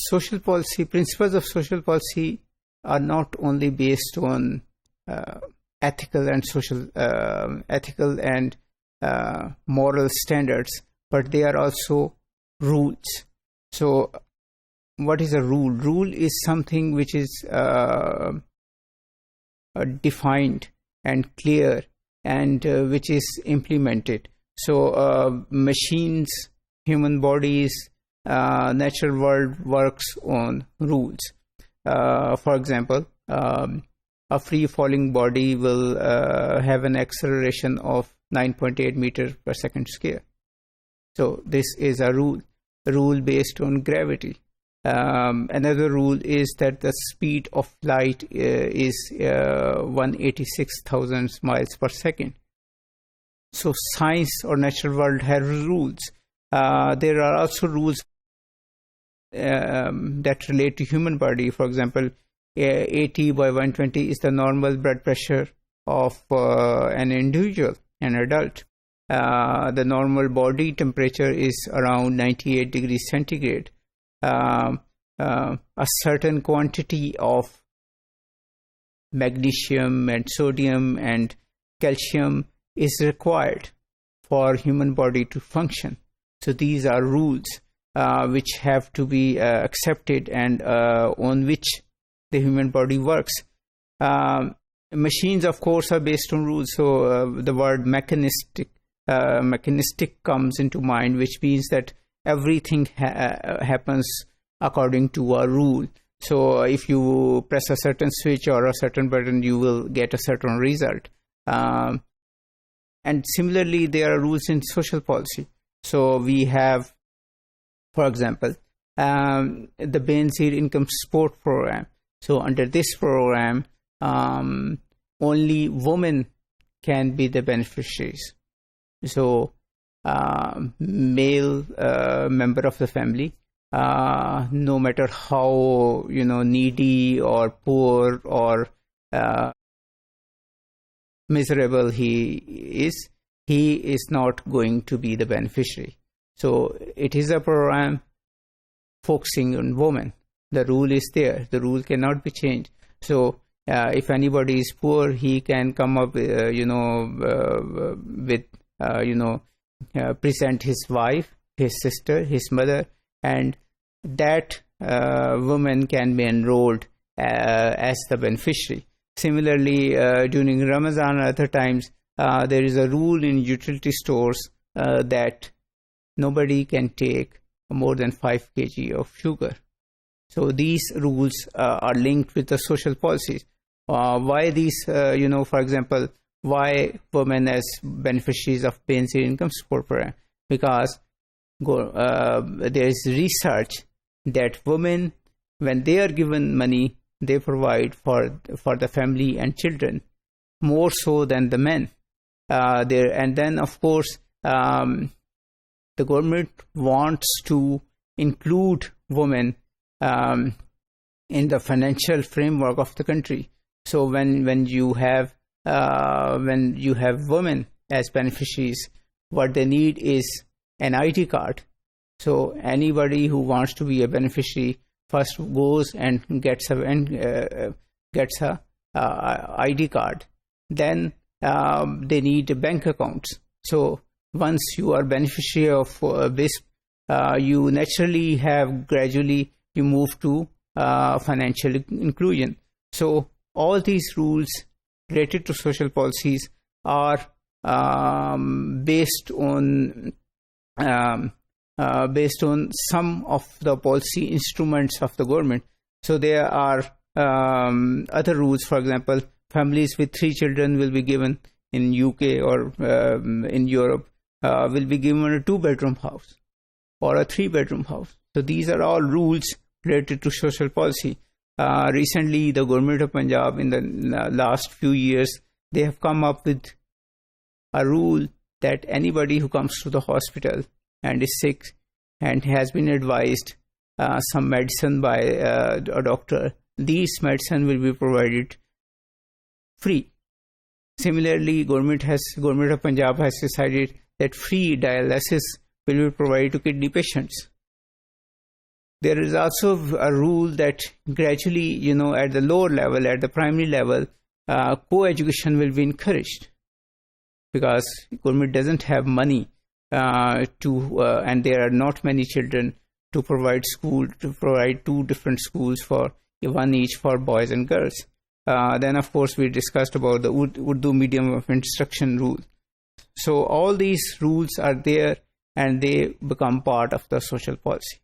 social policy, principles of social policy are not only based on ethical and moral standards, but they are also rules. So what is a rule? Rule is something which is defined and clear, and which is implemented. So machines, human bodies, natural world works on rules. For example, a free-falling body will have an acceleration of 9.8 meters per second square. So this is a rule based on gravity. Another rule is that the speed of light is 186,000 miles per second. So science or natural world has rules. There are also rules that relate to human body. For example, 80 by 120 is the normal blood pressure of an individual, an adult. The normal body temperature is around 98 degrees centigrade. A certain quantity of magnesium and sodium and calcium is required for human body to function. So these are rules which have to be accepted and on which the human body works. Machines, of course, are based on rules. So the word mechanistic comes into mind, which means that everything happens according to a rule. So if you press a certain switch or a certain button, you will get a certain result. And similarly, there are rules in social policy. So we have, for example, the Benazir Income Support Program. So under this program, only women can be the beneficiaries. So male member of the family, no matter how needy or poor or miserable he is not going to be the beneficiary. So it is a program focusing on women. The rule is there. The rule cannot be changed. So if anybody is poor, he can come up present his wife, his sister, his mother, and that woman can be enrolled as the beneficiary. Similarly, during Ramadan and other times, there is a rule in utility stores that nobody can take more than 5 kg of sugar. So these rules are linked with the social policies. Why these, for example, why women as beneficiaries of Benazir Income Support Program? Because there is research that women, when they are given money, they provide for the family and children more so than the men. And then, of course, the government wants to include women in the financial framework of the country. So when you have women as beneficiaries, what they need is an ID card. So anybody who wants to be a beneficiary first goes and gets a ID card. Then they need bank accounts. So once you are beneficiary of this, you naturally gradually move to financial inclusion. So all these rules related to social policies are based on some of the policy instruments of the government. So there are other rules. For example, families with 3 children will be given in UK or in Europe will be given a 2-bedroom house or a 3-bedroom house. So these are all rules related to social policy. Recently, the government of Punjab, in the last few years, they have come up with a rule that anybody who comes to the hospital and is sick and has been advised some medicine by a doctor, these medicine will be provided free. Similarly, government of Punjab has decided that free dialysis will be provided to kidney patients. there is also a rule that gradually, at the lower level, at the primary level, co-education will be encouraged, because government doesn't have money and there are not many children to provide two different schools, for one each for boys and girls. Then, of course, we discussed about the Urdu medium of instruction rule. So all these rules are there, and they become part of the social policy.